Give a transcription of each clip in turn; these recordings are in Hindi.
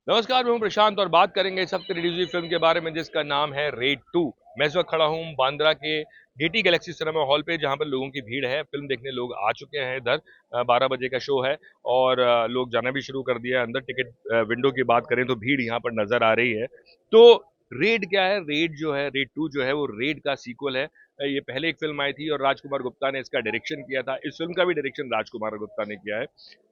नमस्कार, मैं हूं प्रशांत और बात करेंगे इस हफ्ते रिलीज हुई फिल्म के बारे में जिसका नाम है रेड 2। मैं इस वक्त खड़ा हूं बांद्रा के गेटी गैलेक्सी सिनेमा हॉल पे जहां पर लोगों की भीड़ है। फिल्म देखने लोग आ चुके हैं इधर। 12 बजे का शो है और लोग जाना भी शुरू कर दिया है अंदर। टिकट विंडो की बात करें तो भीड़ यहां पर नजर आ रही है। तो रेड क्या है? रेड जो है, रेड 2 जो है वो रेड का सीक्वल है। ये पहले एक फिल्म आई थी और राजकुमार गुप्ता ने इसका डायरेक्शन किया था। इस फिल्म का भी डायरेक्शन राजकुमार गुप्ता ने किया है।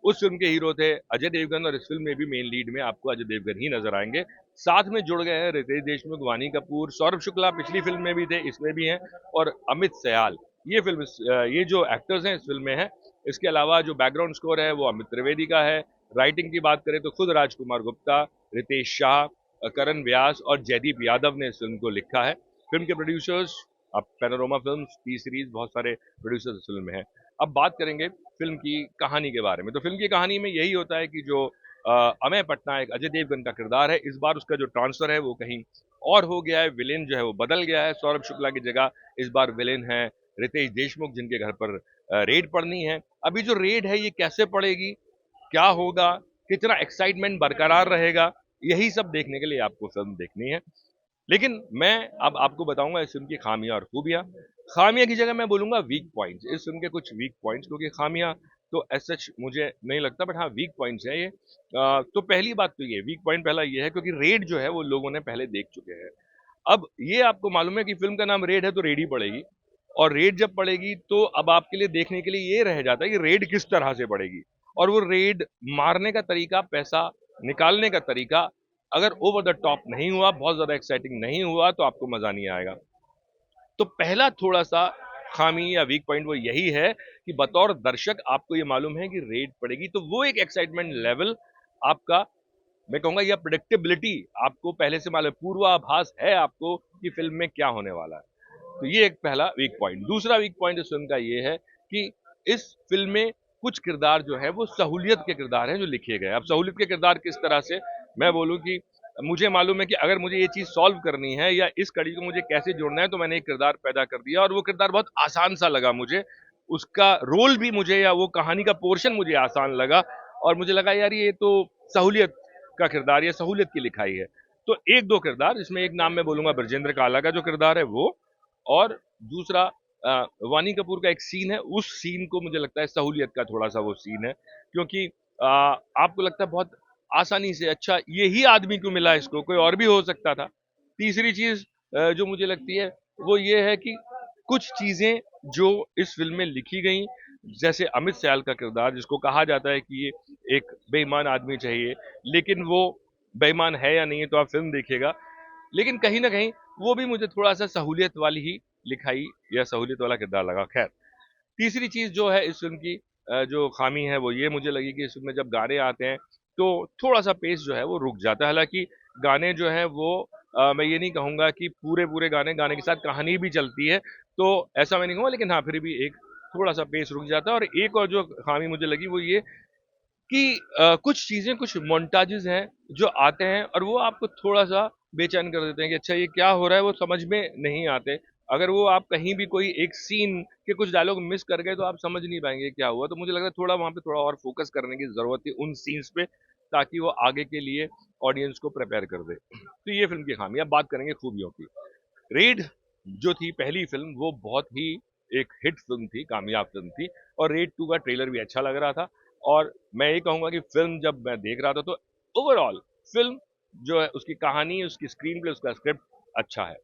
उस फिल्म के हीरो थे अजय देवगन और इस फिल्म में भी मेन लीड में आपको अजय देवगन ही नजर आएंगे। साथ में जुड़ गए हैं रितेश देशमुख, वानी कपूर, सौरभ शुक्ला पिछली फिल्म में भी थे, इसमें भी हैं, और अमित सयाल। ये जो एक्टर्स हैं इस फिल्म में है। इसके अलावा जो बैकग्राउंड स्कोर है वो अमित त्रिवेदी का है। राइटिंग की बात करें तो खुद राजकुमार गुप्ता, रितेश शाह, करण व्यास और जयदीप यादव ने इस फिल्म को लिखा है। फिल्म के प्रोड्यूसर्स अब पैनोरमा फिल्म, टी सीरीज, बहुत सारे प्रोड्यूसर्स इस फिल्म में हैं। अब बात करेंगे फिल्म की कहानी के बारे में। तो फिल्म की कहानी में यही होता है कि जो अमेय पटनायक अजय देवगन का किरदार है, इस बार उसका जो ट्रांसफर है वो कहीं और हो गया है। विलेन जो है वो बदल गया है। सौरभ शुक्ला की जगह इस बार विलेन है रितेश देशमुख, जिनके घर पर रेड पड़नी है। अभी जो रेड है ये कैसे पड़ेगी, क्या होगा, कितना एक्साइटमेंट बरकरार रहेगा, यही सब देखने के लिए आपको फिल्म देखनी है। लेकिन मैं अब आपको बताऊंगा इस फिल्म की खामियां और खूबियां। खामियां की जगह मैं बोलूंगा वीक पॉइंट्स, इस फिल्म के कुछ वीक पॉइंट्स, क्योंकि खामियां तो एज सच मुझे नहीं लगता, बट हाँ वीक पॉइंट्स है ये। तो पहली बात तो ये वीक पॉइंट पहला ये है क्योंकि रेड जो है वो लोगों ने पहले देख चुके हैं। अब ये आपको मालूम है कि फिल्म का नाम रेड है तो रेड ही पड़ेगी। और रेड जब पड़ेगी तो अब आपके लिए देखने के लिए ये रह जाता है कि रेड किस तरह से पड़ेगी। और वो रेड मारने का तरीका, पैसा निकालने का तरीका अगर ओवर द टॉप नहीं हुआ, बहुत ज्यादा एक्साइटिंग नहीं हुआ, तो आपको मजा नहीं आएगा। तो पहला थोड़ा सा खामी या वीक पॉइंट वो यही है कि बतौर दर्शक आपको ये मालूम है कि रेड पड़ेगी, तो वो एक एक्साइटमेंट लेवल आपका, मैं कहूंगा, या प्रिडिक्टेबिलिटी आपको पहले से मालूम, पूर्वाभास है आपको कि फिल्म में क्या होने वाला है। तो ये एक पहला वीक पॉइंट। दूसरा वीक पॉइंट इस फिल्म का ये है कि इस फिल्म में कुछ किरदार जो है वो सहूलियत के किरदार हैं जो लिखे गए। अब सहूलियत के किरदार किस तरह से, मैं बोलूं कि मुझे मालूम है कि अगर मुझे ये चीज सॉल्व करनी है या इस कड़ी को मुझे कैसे जोड़ना है, तो मैंने एक किरदार पैदा कर दिया और वो किरदार बहुत आसान सा लगा मुझे। उसका रोल भी मुझे, या वो कहानी का पोर्शन मुझे आसान लगा। और मुझे लगा यार ये तो सहूलियत का किरदार या सहूलियत की लिखाई है। तो एक दो किरदार, जिसमें एक नाम मैं बोलूंगा ब्रजेंद्र काला का जो किरदार है वो, और दूसरा वानी कपूर का एक सीन है। उस सीन को मुझे लगता है सहूलियत का थोड़ा सा वो सीन है, क्योंकि आपको लगता है बहुत आसानी से, अच्छा यही आदमी को मिला, इसको कोई और भी हो सकता था। तीसरी चीज जो मुझे लगती है वो ये है कि कुछ चीजें जो इस फिल्म में लिखी गई, जैसे अमित सयाल का किरदार, जिसको कहा जाता है कि ये एक बेईमान आदमी चाहिए, लेकिन वो बेईमान है या नहीं है तो आप फिल्म देखिएगा। लेकिन कहीं ना कहीं वो भी मुझे थोड़ा सा सहूलियत वाली ही लिखाई या सहूलियत वाला किरदार लगा। खैर, तीसरी चीज जो है इस फिल्म की जो खामी है वो ये मुझे लगी कि इस फिल्म में जब गाने आते हैं तो थोड़ा सा पेस जो है वो रुक जाता है। हालांकि गाने जो है वो मैं ये नहीं कहूंगा कि पूरे पूरे गाने, गाने के साथ कहानी भी चलती है, तो ऐसा मैं नहीं कहूंगा, लेकिन हाँ फिर भी एक थोड़ा सा पेस रुक जाता है। और एक और जो खामी मुझे लगी वो ये कि कुछ चीजें, कुछ मोन्टाजेस हैं जो आते हैं और वो आपको थोड़ा सा बेचैन कर देते हैं कि अच्छा ये क्या हो रहा है, वो समझ में नहीं आते। अगर वो आप कहीं भी कोई एक सीन के कुछ डायलॉग मिस कर गए तो आप समझ नहीं पाएंगे क्या हुआ। तो मुझे लग रहा है थोड़ा वहां पे थोड़ा और फोकस करने की जरूरत है उन सीन्स पे, ताकि वो आगे के लिए ऑडियंस को प्रिपेयर कर दे। तो ये फिल्म की खामी। अब बात करेंगे खूबियों की। रेड जो थी पहली फिल्म, वो बहुत ही एक हिट फिल्म थी, कामयाब फिल्म थी। और रेड 2 का ट्रेलर भी अच्छा लग रहा था। और मैं ये कहूंगा कि फिल्म जब मैं देख रहा था तो ओवरऑल फिल्म जो है, उसकी कहानी, उसकी स्क्रीन प्ले, उसका स्क्रिप्ट अच्छा है।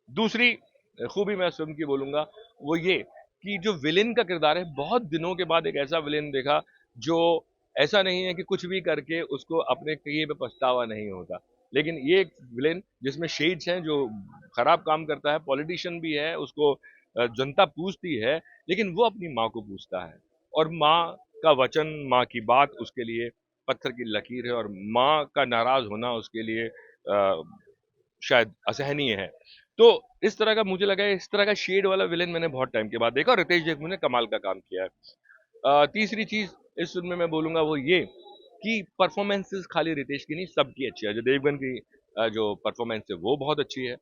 दूसरी खूबी मैं इस फिल्म की बोलूंगा वो ये कि जो विलेन का किरदार है, बहुत दिनों के बाद एक ऐसा विलेन देखा जो ऐसा नहीं है कि कुछ भी करके उसको अपने किए पे पछतावा नहीं होता। लेकिन ये एक विलेन जिसमें शेड्स हैं, जो खराब काम करता है, पॉलिटिशियन भी है, उसको जनता पूछती है, लेकिन वो अपनी माँ को पूछता है। और माँ का वचन, माँ की बात उसके लिए पत्थर की लकीर है, और माँ का नाराज होना उसके लिए शायद असहनीय है। तो इस तरह का मुझे लगा, इस तरह का शेड वाला विलेन मैंने बहुत टाइम के बाद देखा, और रितेश देशमुख ने कमाल का काम किया है। तीसरी चीज इस फिल्म में मैं बोलूंगा वो ये कि परफॉर्मेंसेस खाली रितेश की नहीं, सबकी अच्छी है। जो देवगन की जो परफॉर्मेंस है वो बहुत अच्छी है।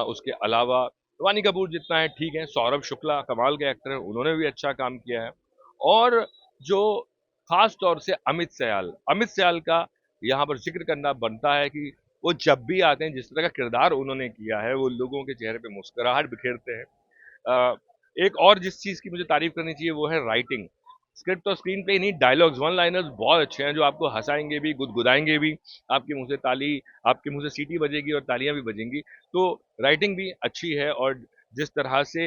उसके अलावा वानी कपूर जितना है ठीक है, सौरभ शुक्ला कमाल के एक्टर हैं, उन्होंने भी अच्छा काम किया है। और जो खास तौर से अमित सयाल, अमित सयाल का यहाँ पर जिक्र करना बनता है कि वो जब भी आते हैं, जिस तरह का किरदार उन्होंने किया है, वो लोगों के चेहरे पे मुस्कुराहट बिखेरते हैं। अ, एक और जिस चीज़ की मुझे तारीफ करनी चाहिए वो है राइटिंग। स्क्रिप्ट और स्क्रीन प्ले नहीं, डायलॉग्स, वन लाइनर्स बहुत अच्छे हैं जो आपको हंसाएंगे भी, गुदगुदाएंगे भी। आपके मुंह से ताली, आपके मुंह से सीटी बजेगी और तालियां भी बजेंगी। तो राइटिंग भी अच्छी है। और जिस तरह से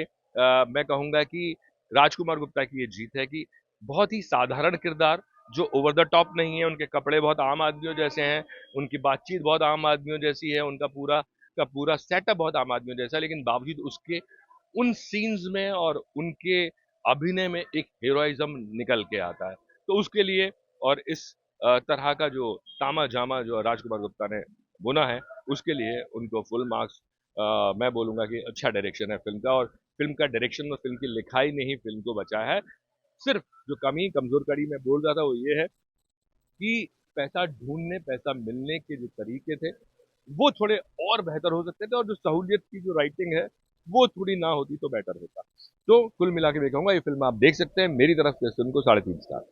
मैं कहूँगा कि राजकुमार गुप्ता की ये जीत है कि बहुत ही साधारण किरदार, जो ओवर द टॉप नहीं है। उनके कपड़े बहुत आम आदमियों जैसे हैं, उनकी बातचीत बहुत आम आदमियों जैसी है, उनका पूरा का पूरा सेटअप बहुत आम आदमियों जैसा है, लेकिन बावजूद उसके उन सीन्स में और उनके अभिनय में एक हीरोइज्म निकल के आता है। तो उसके लिए और इस तरह का जो तामा जामा जो राजकुमार गुप्ता ने बुना है, उसके लिए उनको फुल मार्क्स। मैं बोलूंगा कि अच्छा डायरेक्शन है फिल्म का, और फिल्म का डायरेक्शन और फिल्म की लिखाई ने ही फिल्म को बचाया है। सिर्फ जो कमी कमजोर कड़ी मैं बोल रहा था वो ये है कि पैसा ढूंढने, पैसा मिलने के जो तरीके थे वो थोड़े और बेहतर हो सकते थे, और जो सहूलियत की जो राइटिंग है वो थोड़ी ना होती तो बेटर होता। तो कुल मिला के मैं कहूंगा ये फिल्म आप देख सकते हैं। मेरी तरफ से इस फिल्म को 3.5 स्टार।